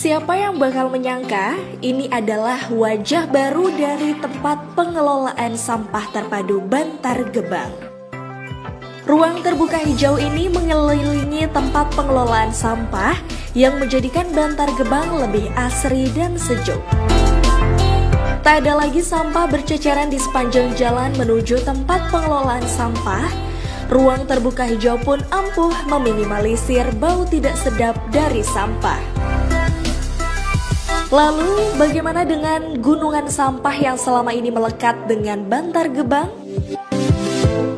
Siapa yang bakal menyangka ini adalah wajah baru dari tempat pengelolaan sampah terpadu Bantar Gebang. Ruang terbuka hijau ini mengelilingi tempat pengelolaan sampah yang menjadikan Bantar Gebang lebih asri dan sejuk. Tak ada lagi sampah berceceran di sepanjang jalan menuju tempat pengelolaan sampah. Ruang terbuka hijau pun ampuh meminimalisir bau tidak sedap dari sampah. Lalu, bagaimana dengan gunungan sampah yang selama ini melekat dengan Bantar Gebang?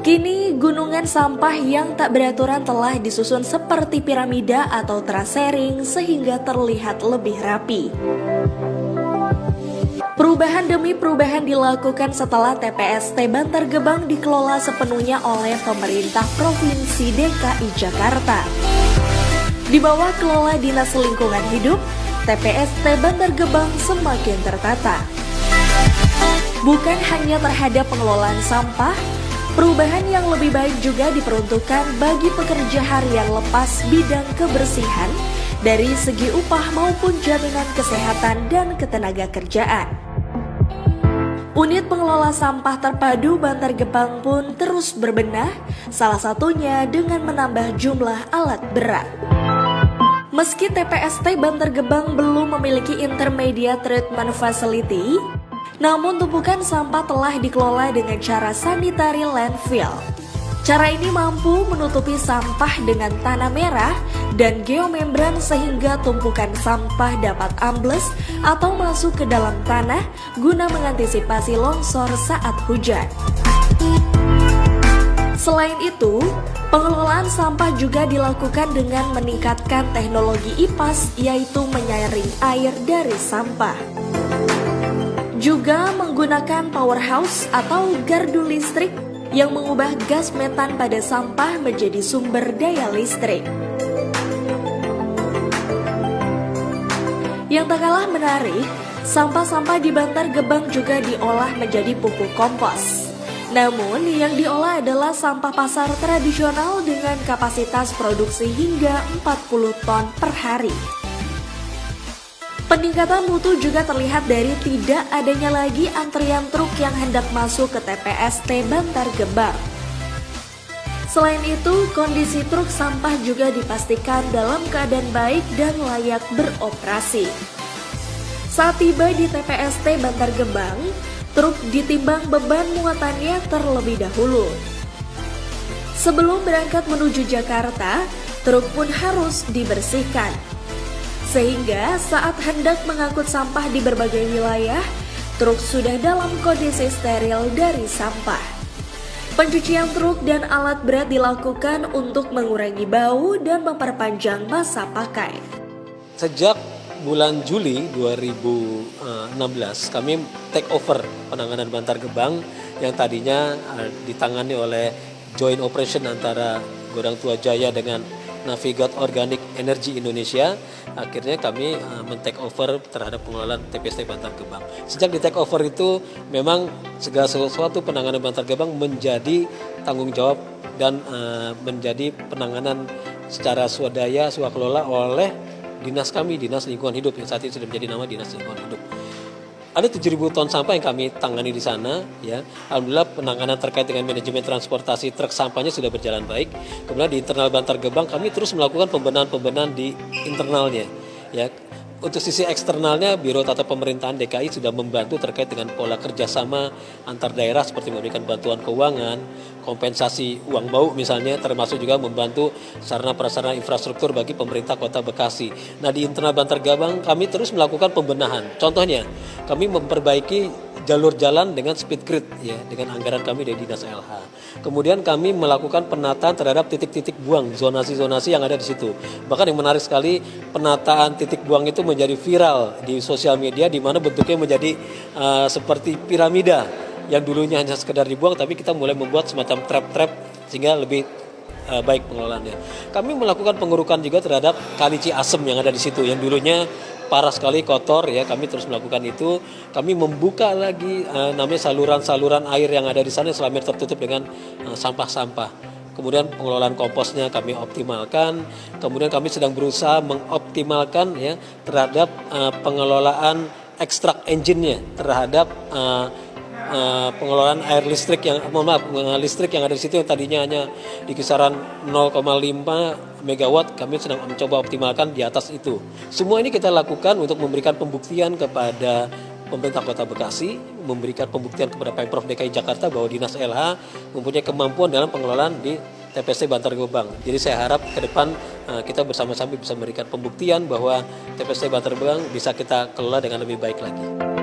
Kini, gunungan sampah yang tak beraturan telah disusun seperti piramida atau terasering sehingga terlihat lebih rapi. Perubahan demi perubahan dilakukan setelah TPST Bantar Gebang dikelola sepenuhnya oleh pemerintah Provinsi DKI Jakarta. Di bawah kelola Dinas Lingkungan Hidup, TPST Bantar Gebang semakin tertata. Bukan hanya terhadap pengelolaan sampah, perubahan yang lebih baik juga diperuntukkan bagi pekerja harian lepas bidang kebersihan dari segi upah maupun jaminan kesehatan dan ketenaga kerjaan. Unit pengelola sampah terpadu Bantar Gebang pun terus berbenah, salah satunya dengan menambah jumlah alat berat. Meski TPST Bantar Gebang belum memiliki intermediate treatment facility, namun tumpukan sampah telah dikelola dengan cara sanitary landfill. Cara ini mampu menutupi sampah dengan tanah merah dan geomembran sehingga tumpukan sampah dapat ambles atau masuk ke dalam tanah guna mengantisipasi longsor saat hujan. Selain itu, pengelolaan sampah juga dilakukan dengan meningkatkan teknologi IPAS, yaitu menyaring air dari sampah. Juga menggunakan powerhouse atau gardu listrik yang mengubah gas metan pada sampah menjadi sumber daya listrik. Yang tak kalah menarik, sampah-sampah di Bantar Gebang juga diolah menjadi pupuk kompos. Namun, yang diolah adalah sampah pasar tradisional dengan kapasitas produksi hingga 40 ton per hari. Peningkatan mutu juga terlihat dari tidak adanya lagi antrian truk yang hendak masuk ke TPST Bantar Gebang. Selain itu, kondisi truk sampah juga dipastikan dalam keadaan baik dan layak beroperasi. Saat tiba di TPST Bantar Gebang, truk ditimbang beban muatannya terlebih dahulu. Sebelum berangkat menuju Jakarta, truk pun harus dibersihkan. Sehingga saat hendak mengangkut sampah di berbagai wilayah, truk sudah dalam kondisi steril dari sampah. Pencucian truk dan alat berat dilakukan untuk mengurangi bau dan memperpanjang masa pakai. Sejak bulan Juli 2016 kami take over penanganan Bantar Gebang yang tadinya ditangani oleh joint operation antara Godang Tua Jaya dengan Navigat Organic Energy Indonesia. Akhirnya kami men-take over terhadap pengelolaan TPST Bantar Gebang. Sejak di take over itu memang segala sesuatu penanganan Bantar Gebang menjadi tanggung jawab dan menjadi penanganan secara swadaya, swakelola oleh dinas kami, Dinas Lingkungan Hidup yang saat ini sudah menjadi nama Dinas Lingkungan Hidup. Ada 7.000 ton sampah yang kami tangani di sana, ya. Alhamdulillah penanganan terkait dengan manajemen transportasi truk sampahnya sudah berjalan baik. Kemudian di internal Bantar Gebang kami terus melakukan pembenahan di internalnya, ya. Untuk sisi eksternalnya, Biro Tata Pemerintahan DKI sudah membantu terkait dengan pola kerjasama antar daerah seperti memberikan bantuan keuangan, kompensasi uang bau misalnya, termasuk juga membantu sarana-prasarana infrastruktur bagi pemerintah Kota Bekasi. Nah, di internal Bantar Gebang kami terus melakukan pembenahan. Contohnya, kami memperbaiki jalur jalan dengan speed grid, ya, dengan anggaran kami dari Dinas LH. Kemudian kami melakukan penataan terhadap titik-titik buang, zonasi-zonasi yang ada di situ. Bahkan yang menarik sekali, penataan titik buang itu menjadi viral di sosial media, di mana bentuknya menjadi seperti piramida yang dulunya hanya sekedar dibuang, tapi kita mulai membuat semacam trap-trap sehingga lebih baik pengelolaannya. Kami melakukan pengurukan juga terhadap Kali Ciasem yang ada di situ, yang dulunya parah sekali kotor, ya. Kami terus melakukan itu. Kami membuka lagi namanya saluran-saluran air yang ada di sana selama tertutup dengan sampah-sampah. kemudian pengelolaan komposnya kami optimalkan, kemudian kami sedang berusaha mengoptimalkan ya terhadap pengelolaan ekstrak engine-nya, terhadap pengelolaan air listrik listrik yang ada di situ yang tadinya hanya di kisaran 0,5 megawatt, kami sedang mencoba optimalkan di atas itu. Semua ini kita lakukan untuk memberikan pembuktian kepada pemerintah Kota Bekasi, memberikan pembuktian kepada Pemprov DKI Jakarta bahwa Dinas LH mempunyai kemampuan dalam pengelolaan di TPST Bantar Gebang. Jadi saya harap ke depan kita bersama-sama bisa memberikan pembuktian bahwa TPST Bantar Gebang bisa kita kelola dengan lebih baik lagi.